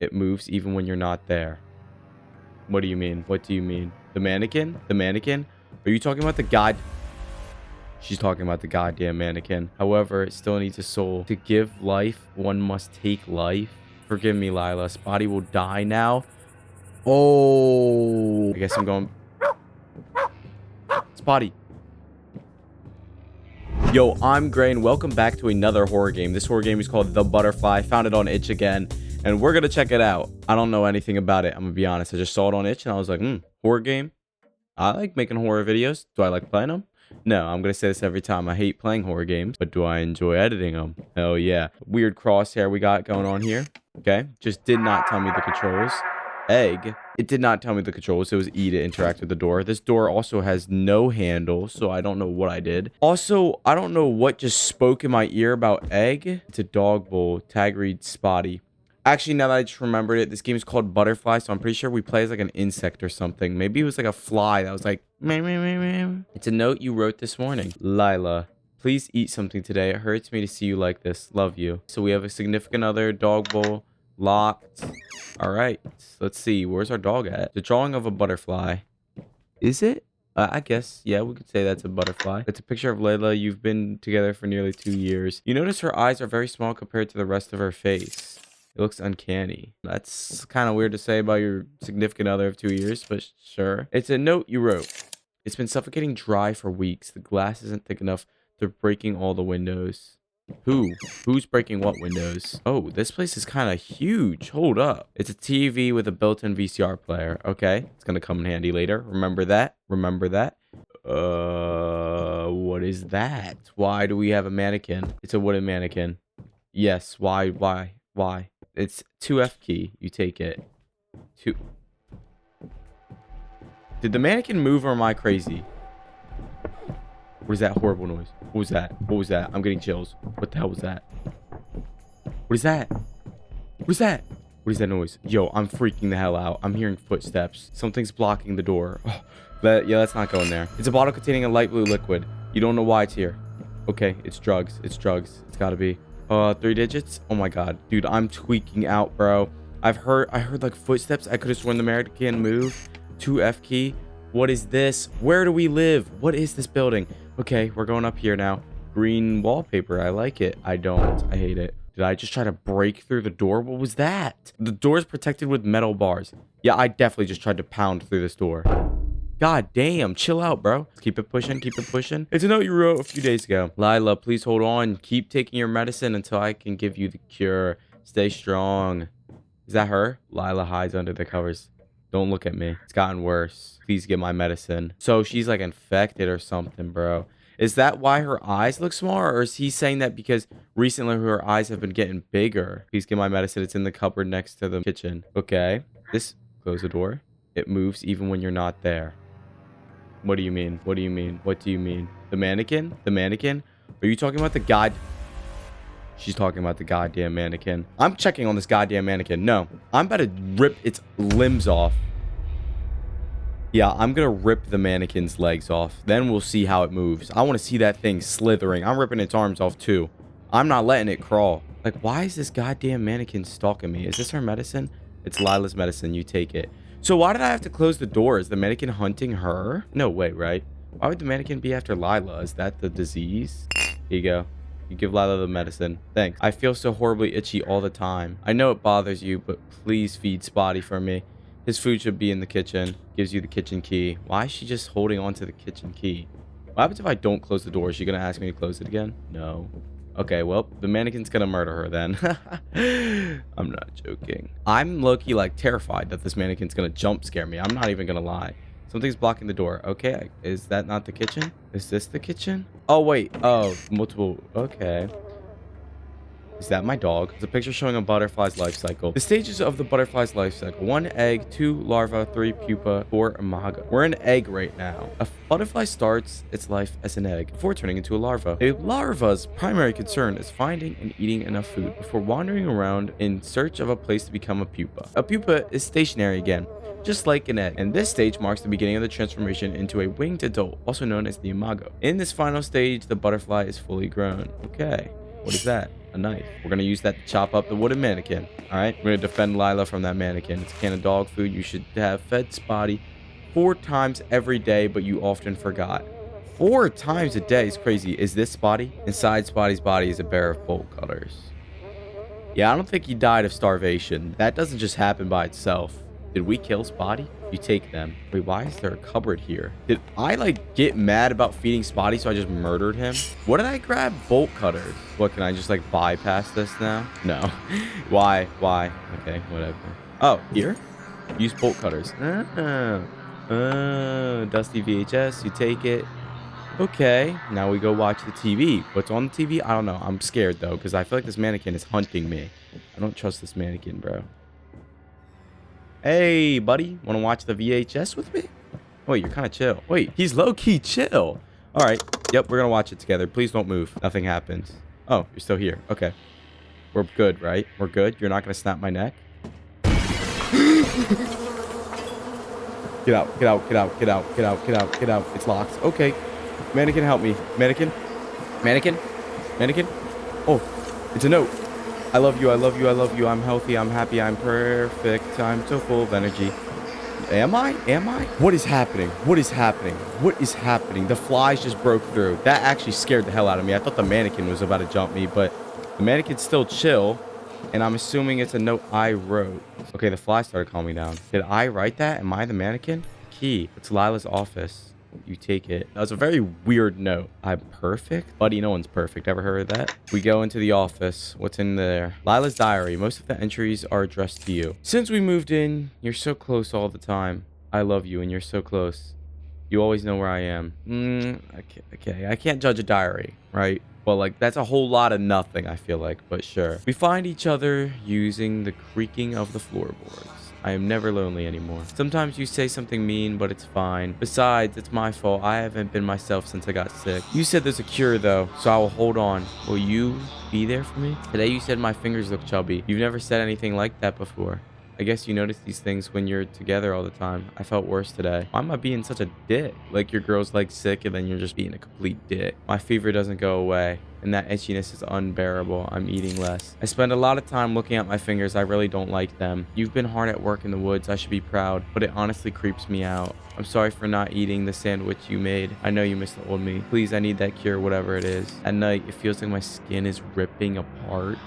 It moves even when you're not there. What do you mean? What do you mean? The mannequin? The mannequin? Are you talking about the god? She's talking about the goddamn mannequin. However, it still needs a soul. To give life, one must take life. Forgive me, Lila. Spotty will die now. Oh. I guess I'm going... Spotty. Yo, I'm Gray, and welcome back to another horror game. This horror game is called The Butterfly. Found it on Itch again, and we're gonna check it out. I don't know anything about it, I'm gonna be honest. I just saw it on Itch, and I was like, horror game? I like making horror videos. Do I like playing them? No, I'm gonna say this every time. I hate playing horror games, but do I enjoy editing them? Hell yeah. Weird crosshair we got going on here. Okay, just did not tell me the controls. Egg. It did not tell me the controls. It was E to interact with the door. This door also has no handle, so I don't know what I did. Also, I don't know what just spoke in my ear about egg. It's a dog bowl. Tag read Spotty. Actually, now that I just remembered it, this game is called Butterfly, so I'm pretty sure we play as like an insect or something. Maybe it was like a fly that was like, meow, meow, meow, meow. It's a note you wrote this morning. Lila, please eat something today. It hurts me to see you like this. Love you. So we have a significant other, dog bowl, locked. All right, let's see. Where's our dog at? The drawing of a butterfly. Is it? I guess, yeah, we could say that's a butterfly. It's a picture of Layla. You've been together for nearly 2 years. You notice her eyes are very small compared to the rest of her face. It looks uncanny. That's kind of weird to say about your significant other of 2 years, but sure. It's a note you wrote. It's been suffocating dry for weeks. The glass isn't thick enough. They're breaking all the windows. Who's breaking what windows? Oh, this place is kind of huge. Hold up. It's a TV with a built-in VCR player. Okay, it's gonna come in handy later. Remember that? Remember that? What is that? Why do we have a mannequin? It's a wooden mannequin. Yes, why? It's 2F key. You take it. 2. Did the mannequin move or am I crazy? What is that horrible noise? What was that? What was that? I'm getting chills. What the hell was that? What is that? What is that? What is that noise? Yo, I'm freaking the hell out. I'm hearing footsteps. Something's blocking the door. Oh, yeah, let's not go in there. It's a bottle containing a light blue liquid. You don't know why it's here. Okay, it's drugs. It's drugs. It's gotta be. 3 digits? Oh my god. Dude, I'm tweaking out, bro. I heard like footsteps. I could have sworn the American moved. 2F key. What is this? Where do we live? What is this building? Okay, we're going up here now. Green wallpaper. I like it. I don't. I hate it. Did I just try to break through the door? What was that? The door is protected with metal bars. Yeah, I definitely just tried to pound through this door. God damn. Chill out, bro. Keep it pushing. Keep it pushing. It's a note you wrote a few days ago. Lila, please hold on. Keep taking your medicine until I can give you the cure. Stay strong. Is that her? Lila hides under the covers. Don't look at me. It's gotten worse. Please get my medicine. So she's like infected or something, bro. Is that why her eyes look smaller? Or is he saying that because recently her eyes have been getting bigger? Please get my medicine. It's in the cupboard next to the kitchen. Okay. Close the door. It moves even when you're not there. What do you mean? What do you mean? What do you mean? The mannequin? The mannequin? Are you talking about the god? She's talking about the goddamn mannequin. I'm checking on this goddamn mannequin. No, I'm about to rip its limbs off. Yeah, I'm gonna rip the mannequin's legs off. Then we'll see how it moves. I want to see that thing slithering. I'm ripping its arms off too. I'm not letting it crawl. Like, why is this goddamn mannequin stalking me? Is this her medicine? It's Lila's medicine. You take it. So why did I have to close the door? Is the mannequin hunting her? No way, right? Why would the mannequin be after Lila? Is that the disease? Here you go. You give Lila the medicine. Thanks. I feel so horribly itchy all the time. I know it bothers you, but please feed Spotty for me. His food should be in the kitchen. Gives you the kitchen key. Why is she just holding on to the kitchen key? What happens if I don't close the door? Is she going to ask me to close it again? No. Okay, well, the mannequin's going to murder her then. I'm not joking. I'm low-key like terrified that this mannequin's going to jump scare me. I'm not even going to lie. Something's blocking the door. Okay, is that not the kitchen? Is this the kitchen? Oh, wait. Oh, multiple. Okay. Is that my dog? It's a picture showing a butterfly's life cycle. The stages of the butterfly's life cycle. 1 egg, 2 larva, 3 pupa, 4 imago. We're an egg right now. A butterfly starts its life as an egg before turning into a larva. A larva's primary concern is finding and eating enough food before wandering around in search of a place to become a pupa. A pupa is stationary again, just like an egg, and this stage marks the beginning of the transformation into a winged adult, also known as the imago. In this final stage, the butterfly is fully grown. Okay, what is that? A knife. We're gonna use that to chop up the wooden mannequin. All right. We're gonna defend Lila from that mannequin. It's a can of dog food. You should have fed Spotty 4 times every day, but you often forgot. 4 times a day is crazy. Is this Spotty? Inside Spotty's body is a pair of bolt cutters. Yeah, I don't think he died of starvation. That doesn't just happen by itself. Did we kill Spotty? You take them. Wait, why is there a cupboard here? Did I, like, get mad about feeding Spotty, so I just murdered him? What did I grab? Bolt cutters. What, can I just, like, bypass this now? No. Why? Okay, whatever. Oh, here? Use bolt cutters. Dusty VHS. You take it. Okay, now we go watch the TV. What's on the TV? I don't know. I'm scared, though, because I feel like this mannequin is hunting me. I don't trust this mannequin, bro. Hey, buddy. Want to watch the VHS with me? Wait, you're kind of chill. Wait, he's low-key chill. All right. Yep, we're going to watch it together. Please don't move. Nothing happens. Oh, you're still here. Okay. We're good, right? We're good? You're not going to snap my neck? Get out. Get out. Get out. Get out. Get out. Get out. Get out. It's locked. Okay. Mannequin, help me. Mannequin? Mannequin? Mannequin? Oh, it's a note. I love you. I love you. I love you. I'm healthy. I'm happy. I'm perfect. I'm so full of energy. Am I? Am I? What is happening? What is happening? What is happening? The flies just broke through. That actually scared the hell out of me. I thought the mannequin was about to jump me, but the mannequin's still chill. And I'm assuming it's a note I wrote. Okay, the fly started calming down. Did I write that? Am I the mannequin? Key. It's Lila's office. You take it. That was a very weird note. I'm perfect? Buddy, no one's perfect. Ever heard of that? We go into the office. What's in there? Lila's diary. Most of the entries are addressed to you. Since we moved in, you're so close all the time. I love you and you're so close. You always know where I am. Okay. I can't judge a diary, right? Well, like, that's a whole lot of nothing, I feel like, but sure. We find each other using the creaking of the floorboards. I am never lonely anymore. Sometimes you say something mean, but it's fine. Besides, it's my fault. I haven't been myself since I got sick. You said there's a cure, though, so I will hold on. Will you be there for me? Today you said my fingers look chubby. You've never said anything like that before. I guess you notice these things when you're together all the time. I felt worse today. Why am I being such a dick? Like your girl's like sick and then you're just being a complete dick. My fever doesn't go away and that itchiness is unbearable. I'm eating less. I spend a lot of time looking at my fingers. I really don't like them. You've been hard at work in the woods. I should be proud, but it honestly creeps me out. I'm sorry for not eating the sandwich you made. I know you miss the old me. Please, I need that cure, whatever it is. At night, it feels like my skin is ripping apart.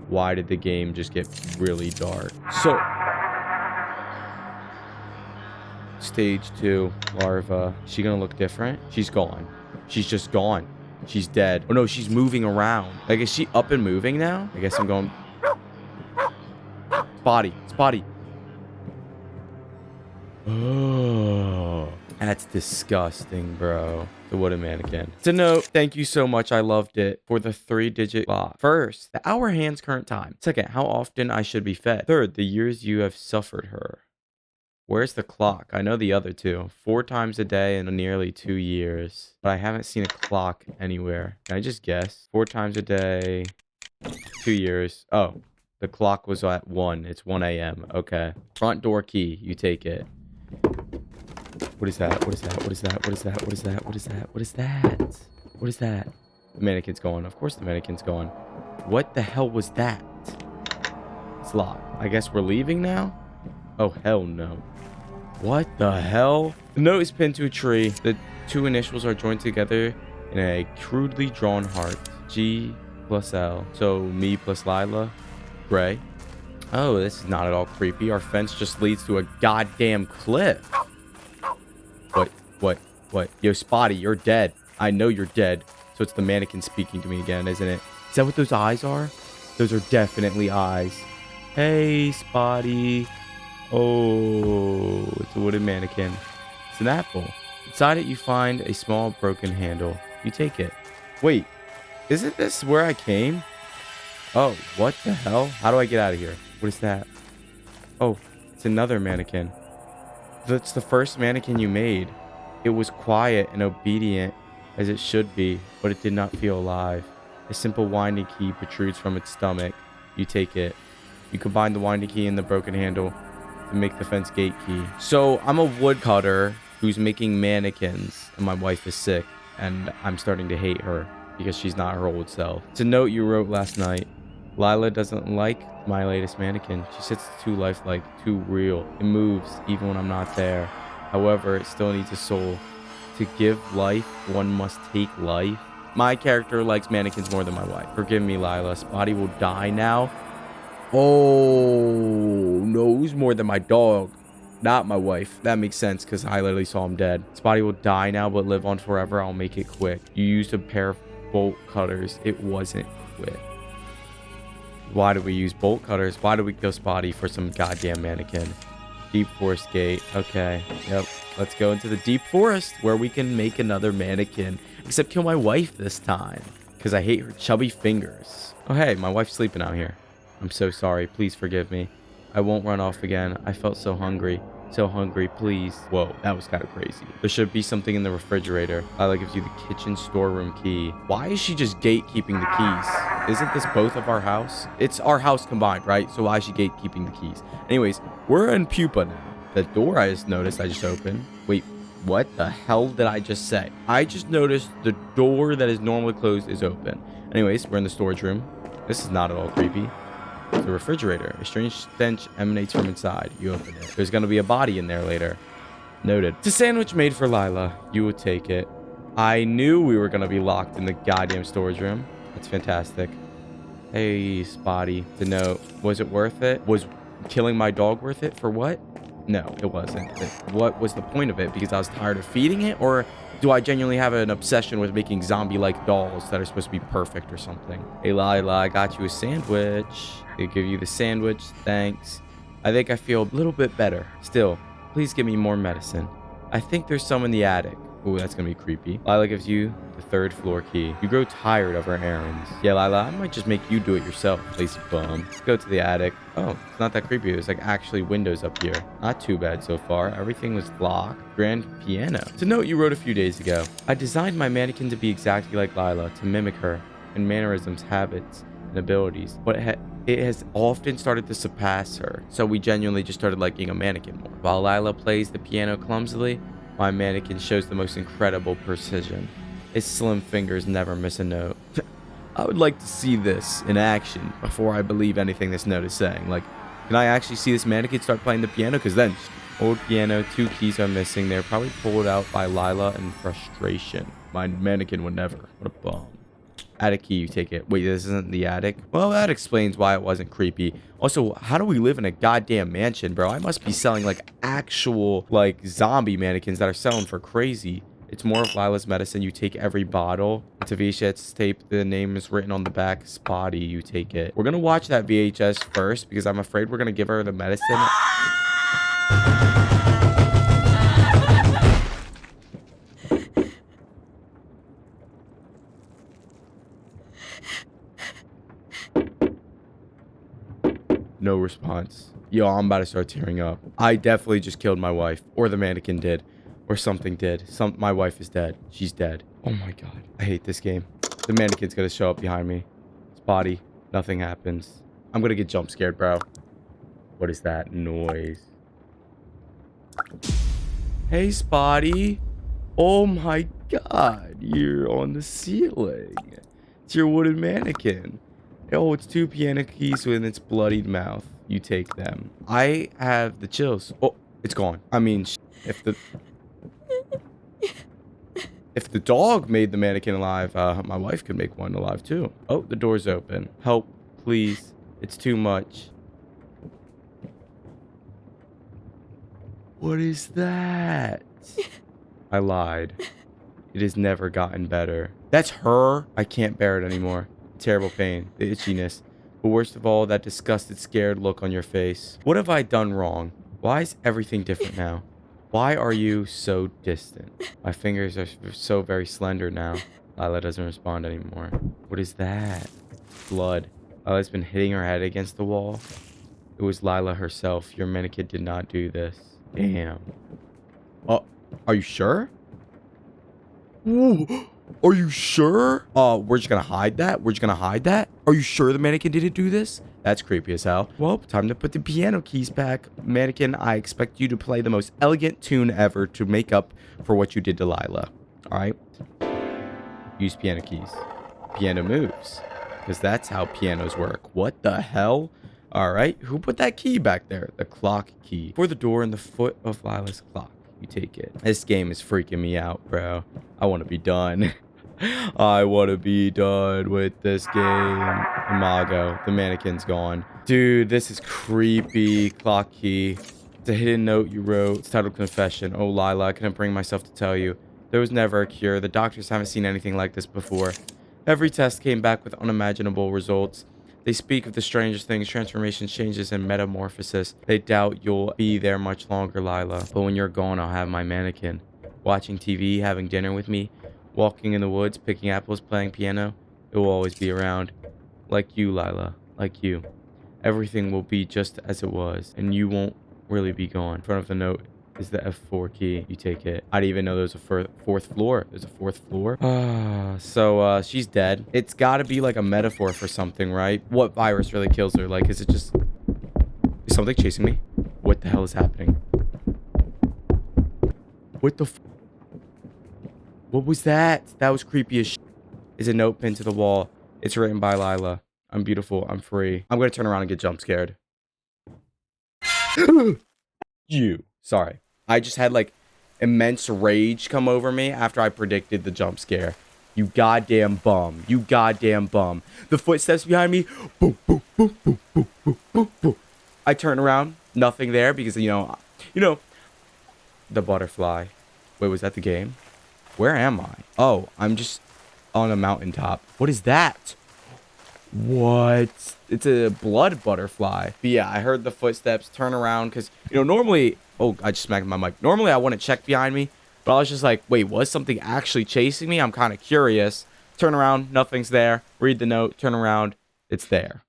Why did the game just get really dark? So, stage 2, larva. Is she gonna look different? She's gone. She's just gone. She's dead. Oh no, she's moving around. Like, is she up and moving now? I guess I'm going. Spotty. Oh, that's disgusting, bro. The wooden mannequin. It's a note. Thank you so much. I loved it. For the 3-digit clock. First, the hour hand's current time. Second, how often I should be fed. Third, the years you have suffered her. Where's the clock? I know the other two. 4 times a day in nearly 2 years. But I haven't seen a clock anywhere. Can I just guess? 4 times a day, 2 years. Oh, the clock was at 1. It's 1 a.m. Okay. Front door key. You take it. What is that? What is that? What is that? What is that? What is that? What is that? What is that? What is that? The mannequin's going. Of course the mannequin's going. What the hell was that? It's locked. I guess we're leaving now? Oh, hell no. What the hell? The note is pinned to a tree. The 2 initials are joined together in a crudely drawn heart. G plus L. So me plus Lila. Gray. Oh, this is not at all creepy. Our fence just leads to a goddamn cliff. What? Yo, Spotty, you're dead. I know you're dead. So it's the mannequin speaking to me again, isn't it? Is that what those eyes are? Those are definitely eyes. Hey, Spotty. Oh, it's a wooden mannequin. It's an apple. Inside it, you find a small broken handle. You take it. Wait, isn't this where I came? Oh, what the hell? How do I get out of here? What is that? Oh, it's another mannequin. That's the first mannequin you made. It was quiet and obedient as it should be, but it did not feel alive. A simple winding key protrudes from its stomach. You take it. You combine the winding key and the broken handle to make the fence gate key. So I'm a woodcutter who's making mannequins and my wife is sick. and I'm starting to hate her because she's not her old self. It's a note you wrote last night. Lila doesn't like my latest mannequin. She sits too lifelike, too real. It moves even when I'm not there. However, it still needs a soul. To give life, one must take life. My character likes mannequins more than my wife. Forgive me, Lila. Spotty will die now. Oh, no, who's more than my dog? Not my wife. That makes sense because I literally saw him dead. Spotty will die now but live on forever. I'll make it quick. You used a pair of bolt cutters. It wasn't quick. Why do we use bolt cutters? Why do we kill Spotty for some goddamn mannequin? Deep forest gate. Okay. Yep. Let's go into the deep forest where we can make another mannequin. Except kill my wife this time. Because I hate her chubby fingers. Oh, hey. My wife's sleeping out here. I'm so sorry. Please forgive me. I won't run off again. I felt so hungry. So hungry, please. Whoa, that was kind of crazy. There should be something in the refrigerator. Lila gives you the kitchen storeroom key. Why is she just gatekeeping the keys? Isn't this both of our house? It's our house combined, right? So why is she gatekeeping the keys? Anyways, we're in Pupa now. The door I just noticed I just opened. Wait, what the hell did I just say? I just noticed the door that is normally closed is open. Anyways, we're in the storage room. This is not at all creepy. The refrigerator. A strange stench emanates from inside. You open it. There's gonna be a body in there later. Noted. It's a sandwich made for Lila. You would take it. I knew we were gonna be locked in the goddamn storage room. That's fantastic. Hey, Spotty. To know, was it worth it? Was killing my dog worth it? For what? No, it wasn't. What was the point of it? Because I was tired of feeding it? Or do I genuinely have an obsession with making zombie-like dolls that are supposed to be perfect or something? Hey, Lila, I got you a sandwich. They give you the sandwich. Thanks. I think I feel a little bit better. Still, please give me more medicine. I think there's some in the attic. Ooh, that's gonna be creepy. Lila gives you the 3rd floor key. You grow tired of her errands. Yeah, Lila, I might just make you do it yourself, lazy bum. Let's go to the attic. Oh, it's not that creepy. There's like actually windows up here. Not too bad so far. Everything was locked. Grand piano. It's a note you wrote a few days ago. I designed my mannequin to be exactly like Lila, to mimic her in mannerisms, habits, and abilities. But it has often started to surpass her. So we genuinely just started liking a mannequin more. While Lila plays the piano clumsily, my mannequin shows the most incredible precision. Its slim fingers never miss a note. I would like to see this in action before I believe anything this note is saying. Like, can I actually see this mannequin start playing the piano? Because then, old piano, 2 keys are missing. They're probably pulled out by Lila in frustration. My mannequin would never. What a bum. Attic key, you take it. Wait, this isn't the attic? Well, that explains why it wasn't creepy. Also, how do we live in a goddamn mansion, bro? I must be selling, like, actual, like, zombie mannequins that are selling for crazy. It's more of Lila's medicine. You take every bottle. It's a VHS tape. The name is written on the back. Spotty, you take it. We're gonna watch that VHS first because I'm afraid we're gonna give her the medicine. No response. Yo, I'm about to start tearing up. I definitely just killed my wife. Or the mannequin did. Or something did. My wife is dead. She's dead. Oh my god. I hate this game. The mannequin's gonna show up behind me. Spotty. Nothing happens. I'm gonna get jump scared, bro. What is that noise? Hey, Spotty. Oh my god. You're on the ceiling. It's your wooden mannequin. Oh, it's 2 piano keys with its bloodied mouth. You take them. I have the chills. Oh, it's gone. I mean, if the dog made the mannequin alive, my wife could make one alive too. Oh, the door's open. Help, please. It's too much. What is that? I lied. It has never gotten better. That's her. I can't bear it anymore. Terrible pain, the itchiness, but worst of all, that disgusted, scared look on your face. What have I done wrong? Why is everything different now? Why are you so distant? My fingers are so very slender now. Lila doesn't respond anymore. What is that? Blood. Lila's been hitting her head against the wall. It was Lila herself. Your mannequin did not do this. Damn. Oh, are you sure? Ooh. Are you sure? We're just gonna hide that? We're just gonna hide that? Are you sure the mannequin didn't do this? That's creepy as hell. Well, time to put the piano keys back. Mannequin, I expect you to play the most elegant tune ever to make up for what you did to Lila. All right? Use piano keys. Piano moves. Because that's how pianos work. What the hell? Alright, who put that key back there? The clock key. For the door in the foot of Lila's clock. You take it. This game is freaking me out, bro. I want to be done. I want to be done with this game. Imago. The mannequin's gone. Dude, this is creepy. Clock key. It's a hidden note you wrote. It's titled Confession. Oh, Lila, I couldn't bring myself to tell you. There was never a cure. The doctors haven't seen anything like this before. Every test came back with unimaginable results. They speak of the strangest things, transformations, changes, and metamorphosis. They doubt you'll be there much longer, Lila. But when you're gone, I'll have my mannequin. Watching TV, having dinner with me, walking in the woods, picking apples, playing piano. It will always be around. Like you, Lila. Like you. Everything will be just as it was, and you won't really be gone. In front of the note is the F4 key. You take it. I didn't even know there was a fourth floor. There's a fourth floor. So she's dead. It's got to be like a metaphor for something, right? What virus really kills her? Like, is it just... Is something chasing me? What the hell is happening? What the What was that? That was creepy as shit. Is a note pinned to the wall. It's written by Lila. I'm beautiful. I'm free. I'm going to turn around and get jump scared. You. Sorry. I just had like immense rage come over me after I predicted the jump scare. You goddamn bum. You goddamn bum. The footsteps behind me. Boom, boom, boom, boom, boom, boom, boom, boom. I turn around. Nothing there because, you know, the butterfly. Wait, was that the game? Where am I? Oh, I'm just on a mountaintop. What is that? What? It's a blood butterfly. But yeah, I heard the footsteps, turn around, because, normally... Oh, I just smacked my mic. Normally, I wouldn't check behind me, but I was just like, wait, was something actually chasing me? I'm kind of curious. Turn around, nothing's there. Read the note, turn around, it's there.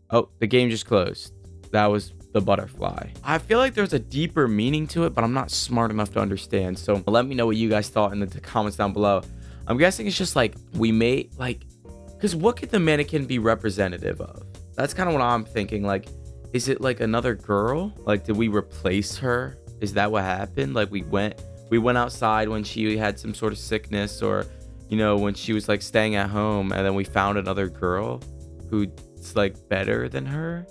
Oh, the game just closed. That was the butterfly. I feel like there's a deeper meaning to it, but I'm not smart enough to understand. So let me know what you guys thought in the comments down below. I'm guessing it's just like, we may, like... Because what could the mannequin be representative of? That's kind of what I'm thinking. Like, is it like another girl? Like, did we replace her? Is that what happened? Like, we went outside when she had some sort of sickness, or, when she was like staying at home, and then we found another girl who's like better than her.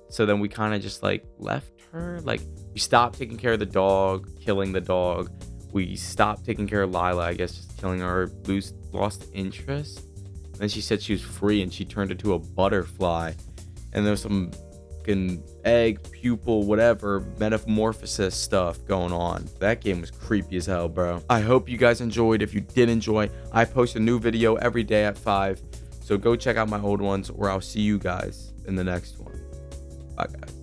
So then we kind of just like left her. Like, we stopped taking care of the dog, killing the dog. We stopped taking care of Lila, I guess, just killing her, lost interest. Then she said she was free and she turned into a butterfly. And there's some fucking egg, pupil, whatever, metamorphosis stuff going on. That game was creepy as hell, bro. I hope you guys enjoyed. If you did enjoy, I post a new video every day at 5. So go check out my old ones, or I'll see you guys in the next one. Bye, guys.